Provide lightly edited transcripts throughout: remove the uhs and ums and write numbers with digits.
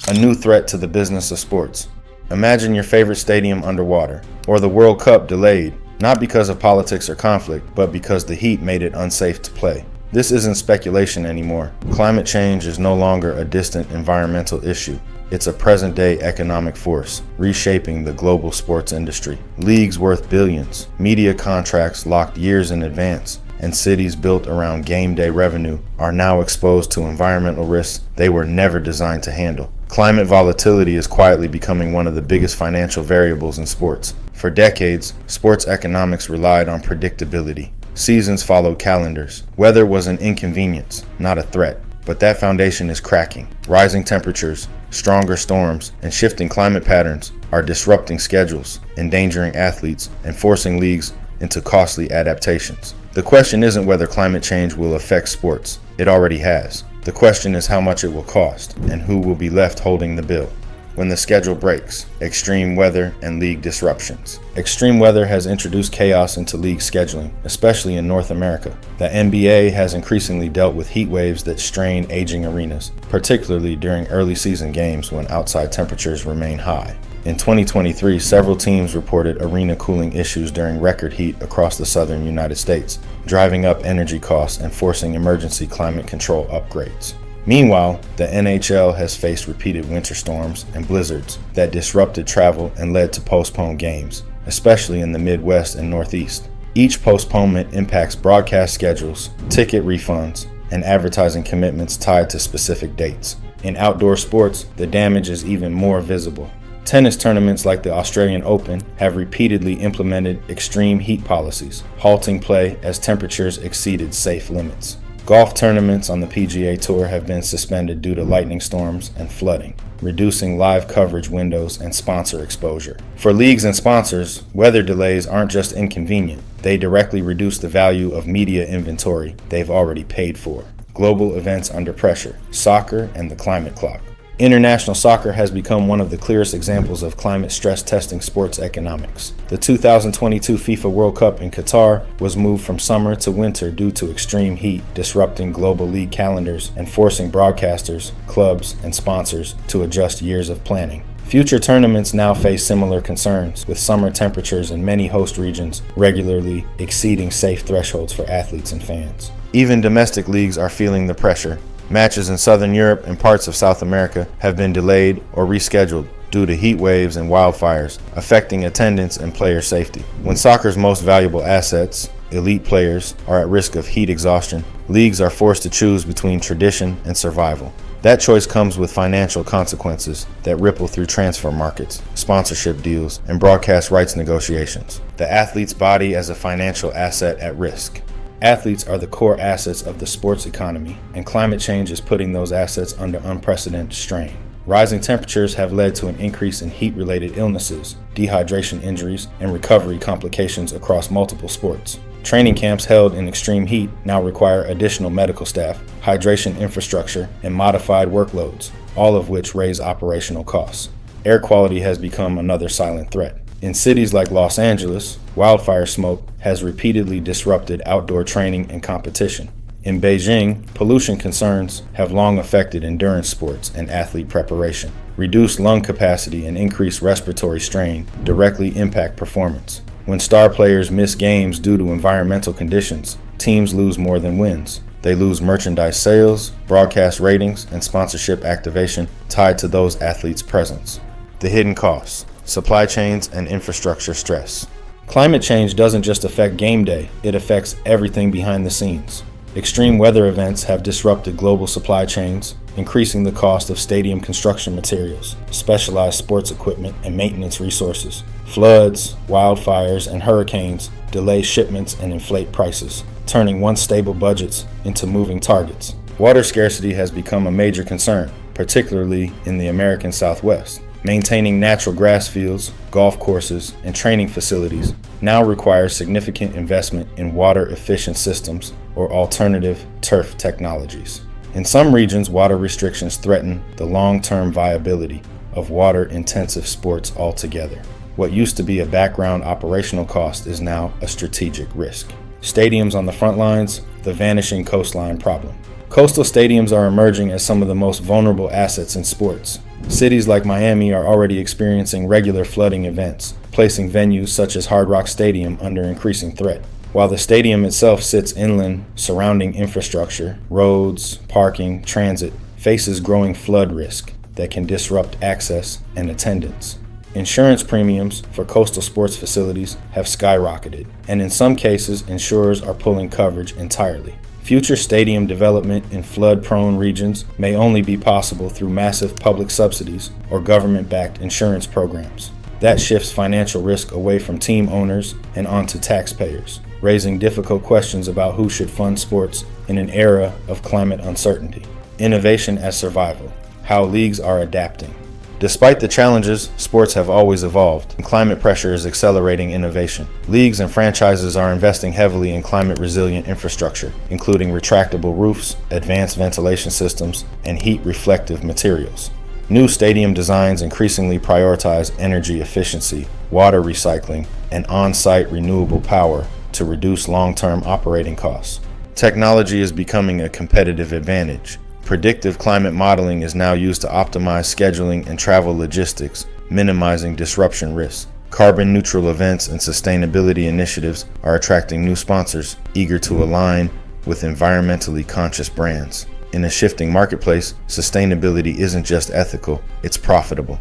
a new threat to the business of sports. Imagine your favorite stadium underwater, or the World Cup delayed, not because of politics or conflict, but because the heat made it unsafe to play. This isn't speculation anymore. Climate change is no longer a distant environmental issue. It's a present-day economic force, reshaping the global sports industry. Leagues worth billions, media contracts locked years in advance, and cities built around game day revenue are now exposed to environmental risks they were never designed to handle. Climate volatility is quietly becoming one of the biggest financial variables in sports. For decades, sports economics relied on predictability. Seasons followed calendars. Weather was an inconvenience, not a threat. But that foundation is cracking. Rising temperatures, stronger storms, and shifting climate patterns are disrupting schedules, endangering athletes, and forcing leagues into costly adaptations. The question isn't whether climate change will affect sports. It already has. The question is how much it will cost, and who will be left holding the bill. When the schedule breaks, extreme weather and league disruptions. Extreme weather has introduced chaos into league scheduling, especially in North America. The NBA has increasingly dealt with heat waves that strain aging arenas, particularly during early season games when outside temperatures remain high. In 2023, several teams reported arena cooling issues during record heat across the southern United States, driving up energy costs and forcing emergency climate control upgrades. Meanwhile, the NHL has faced repeated winter storms and blizzards that disrupted travel and led to postponed games, especially in the Midwest and Northeast. Each postponement impacts broadcast schedules, ticket refunds, and advertising commitments tied to specific dates. In outdoor sports, the damage is even more visible. Tennis tournaments like the Australian Open have repeatedly implemented extreme heat policies, halting play as temperatures exceeded safe limits. Golf tournaments on the PGA Tour have been suspended due to lightning storms and flooding, reducing live coverage windows and sponsor exposure. For leagues and sponsors, weather delays aren't just inconvenient, they directly reduce the value of media inventory they've already paid for. Global events under pressure, soccer and the climate clock. International soccer has become one of the clearest examples of climate stress testing sports economics. The 2022 FIFA World Cup in Qatar was moved from summer to winter due to extreme heat, disrupting global league calendars and forcing broadcasters, clubs, and sponsors to adjust years of planning. Future tournaments now face similar concerns, with summer temperatures in many host regions regularly exceeding safe thresholds for athletes and fans. Even domestic leagues are feeling the pressure. Matches in Southern Europe and parts of South America have been delayed or rescheduled due to heat waves and wildfires, affecting attendance and player safety. When soccer's most valuable assets, elite players, are at risk of heat exhaustion, leagues are forced to choose between tradition and survival. That choice comes with financial consequences that ripple through transfer markets, sponsorship deals, and broadcast rights negotiations. The athlete's body as a financial asset at risk. Athletes are the core assets of the sports economy, and climate change is putting those assets under unprecedented strain. Rising temperatures have led to an increase in heat-related illnesses, dehydration injuries, and recovery complications across multiple sports. Training camps held in extreme heat now require additional medical staff, hydration infrastructure, and modified workloads, all of which raise operational costs. Air quality has become another silent threat. In cities like Los Angeles, wildfire smoke has repeatedly disrupted outdoor training and competition. In Beijing, pollution concerns have long affected endurance sports and athlete preparation. Reduced lung capacity and increased respiratory strain directly impact performance. When star players miss games due to environmental conditions, teams lose more than wins. They lose merchandise sales, broadcast ratings, and sponsorship activation tied to those athletes' presence. The hidden costs. Supply chains and infrastructure stress. Climate change doesn't just affect game day, it affects everything behind the scenes. Extreme weather events have disrupted global supply chains, increasing the cost of stadium construction materials, specialized sports equipment, and maintenance resources. Floods, wildfires, and hurricanes delay shipments and inflate prices, turning once stable budgets into moving targets. Water scarcity has become a major concern, particularly in the American Southwest. Maintaining natural grass fields, golf courses, and training facilities now requires significant investment in water-efficient systems or alternative turf technologies. In some regions, water restrictions threaten the long-term viability of water-intensive sports altogether. What used to be a background operational cost is now a strategic risk. Stadiums on the front lines, the vanishing coastline problem. Coastal stadiums are emerging as some of the most vulnerable assets in sports. Cities like Miami are already experiencing regular flooding events, placing venues such as Hard Rock Stadium under increasing threat. While the stadium itself sits inland, surrounding infrastructure, roads, parking, transit, faces growing flood risk that can disrupt access and attendance. Insurance premiums for coastal sports facilities have skyrocketed, and in some cases, insurers are pulling coverage entirely. Future stadium development in flood-prone regions may only be possible through massive public subsidies or government-backed insurance programs. That shifts financial risk away from team owners and onto taxpayers, raising difficult questions about who should fund sports in an era of climate uncertainty. Innovation as survival: how leagues are adapting. Despite the challenges, sports have always evolved, and climate pressure is accelerating innovation. Leagues and franchises are investing heavily in climate-resilient infrastructure, including retractable roofs, advanced ventilation systems, and heat-reflective materials. New stadium designs increasingly prioritize energy efficiency, water recycling, and on-site renewable power to reduce long-term operating costs. Technology is becoming a competitive advantage. Predictive climate modeling is now used to optimize scheduling and travel logistics, minimizing disruption risks. Carbon neutral events and sustainability initiatives are attracting new sponsors eager to align with environmentally conscious brands. In a shifting marketplace, sustainability isn't just ethical, it's profitable.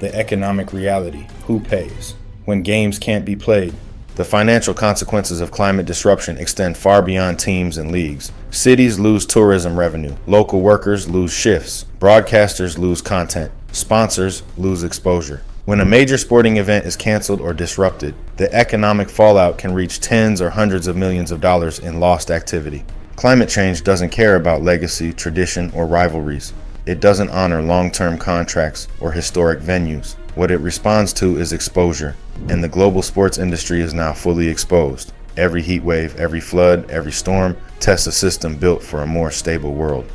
The economic reality: who pays? When games can't be played. The financial consequences of climate disruption extend far beyond teams and leagues. Cities lose tourism revenue, local workers lose shifts, broadcasters lose content, sponsors lose exposure. When a major sporting event is canceled or disrupted, the economic fallout can reach tens or hundreds of millions of dollars in lost activity. Climate change doesn't care about legacy, tradition, or rivalries. It doesn't honor long-term contracts or historic venues. What it responds to is exposure, and the global sports industry is now fully exposed. Every heat wave, every flood, every storm tests a system built for a more stable world.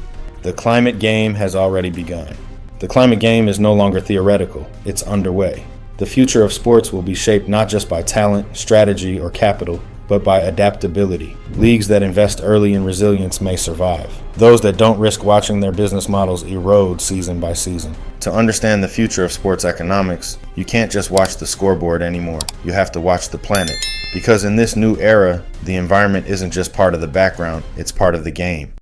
The climate game has already begun. The climate game is no longer theoretical, it's underway. The future of sports will be shaped not just by talent, strategy, or capital, but by adaptability. Leagues that invest early in resilience may survive. Those that don't risk watching their business models erode season by season. To understand the future of sports economics, you can't just watch the scoreboard anymore. You have to watch the planet. Because in this new era, the environment isn't just part of the background, it's part of the game.